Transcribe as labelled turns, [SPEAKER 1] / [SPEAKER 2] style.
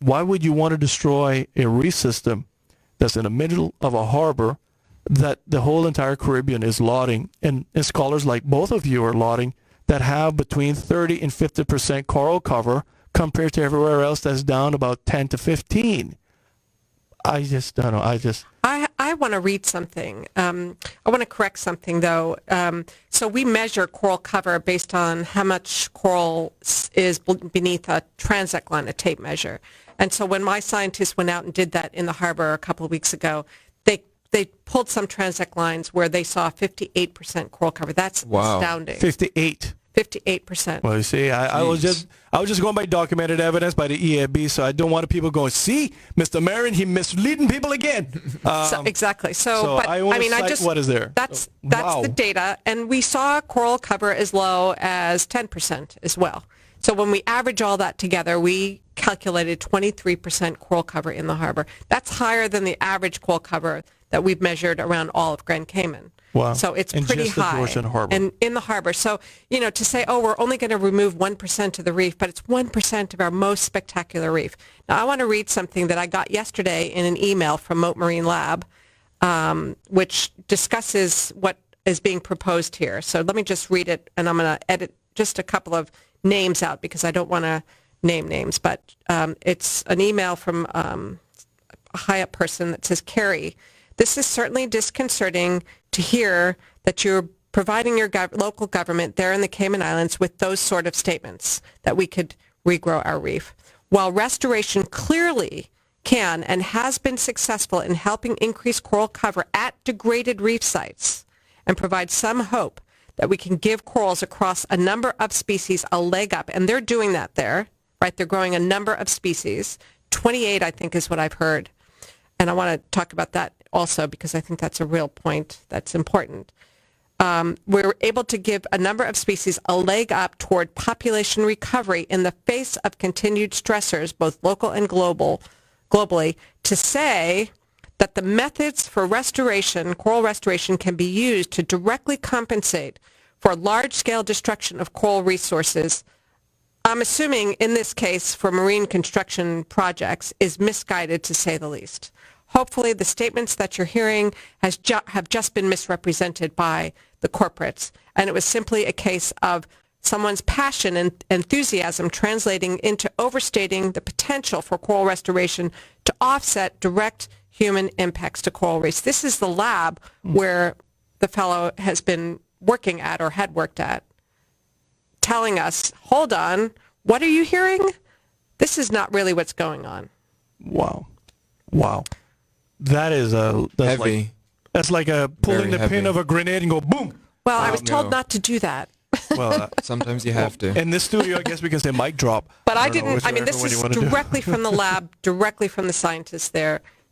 [SPEAKER 1] why would you want to destroy a reef system that's in the middle of a harbor that the whole entire Caribbean is lauding, and scholars like both of you are lauding, that have between 30 and 50% coral cover compared to everywhere else that's down about 10 to 15? I just don't know.
[SPEAKER 2] I want to read something. I want to correct something, though. So we measure coral cover based on how much coral is beneath a transect line, a tape measure. And so when my scientists went out and did that in the harbor a couple of weeks ago, they pulled some transect lines where they saw 58% coral cover. That's astounding. 58%.
[SPEAKER 1] Well, you see, I was just going by documented evidence by the EAB, so I don't want people going, see, Mr. Marin, he misleading people again.
[SPEAKER 2] Exactly.
[SPEAKER 1] But what is there?
[SPEAKER 2] That's the data, and we saw coral cover as low as 10% as well. So when we average all that together, we calculated 23% coral cover in the harbor. That's higher than the average coral cover that we've measured around all of Grand Cayman.
[SPEAKER 1] Wow.
[SPEAKER 2] So it's
[SPEAKER 1] and
[SPEAKER 2] pretty
[SPEAKER 1] just
[SPEAKER 2] high.
[SPEAKER 1] And
[SPEAKER 2] in the harbor. So, to say, we're only going to remove 1% of the reef, but it's 1% of our most spectacular reef. Now, I want to read something that I got yesterday in an email from Mote Marine Lab, which discusses what is being proposed here. So let me just read it, and I'm going to edit just a couple of names out because I don't want to name names, but it's an email from a high-up person that says, Carrie, this is certainly disconcerting to hear that you're providing your local government there in the Cayman Islands with those sort of statements that we could regrow our reef. While restoration clearly can and has been successful in helping increase coral cover at degraded reef sites and provide some hope that we can give corals across a number of species a leg up, and they're doing that there, right? They're growing a number of species. 28, I think, is what I've heard. And I want to talk about that also because I think that's a real point that's important. We're able to give a number of species a leg up toward population recovery in the face of continued stressors, both local and globally, to say that the methods for restoration, coral restoration, can be used to directly compensate for large-scale destruction of coral resources. I'm assuming in this case for marine construction projects is misguided to say the least. Hopefully the statements that you're hearing have just been misrepresented by the corporates, and it was simply a case of someone's passion and enthusiasm translating into overstating the potential for coral restoration to offset direct human impacts to coral reefs. This is the lab where the fellow has been working at or had worked at, telling us, hold on, what are you hearing? This is not really what's going on.
[SPEAKER 1] Wow. That's
[SPEAKER 3] heavy.
[SPEAKER 1] That's like pulling the pin of a grenade and go boom.
[SPEAKER 2] Well, I was told not to do that.
[SPEAKER 1] Well,
[SPEAKER 3] sometimes you have to.
[SPEAKER 1] In this studio, I guess because they mic drop.
[SPEAKER 2] But I didn't. I mean, this is directly from the lab, directly from the scientists there.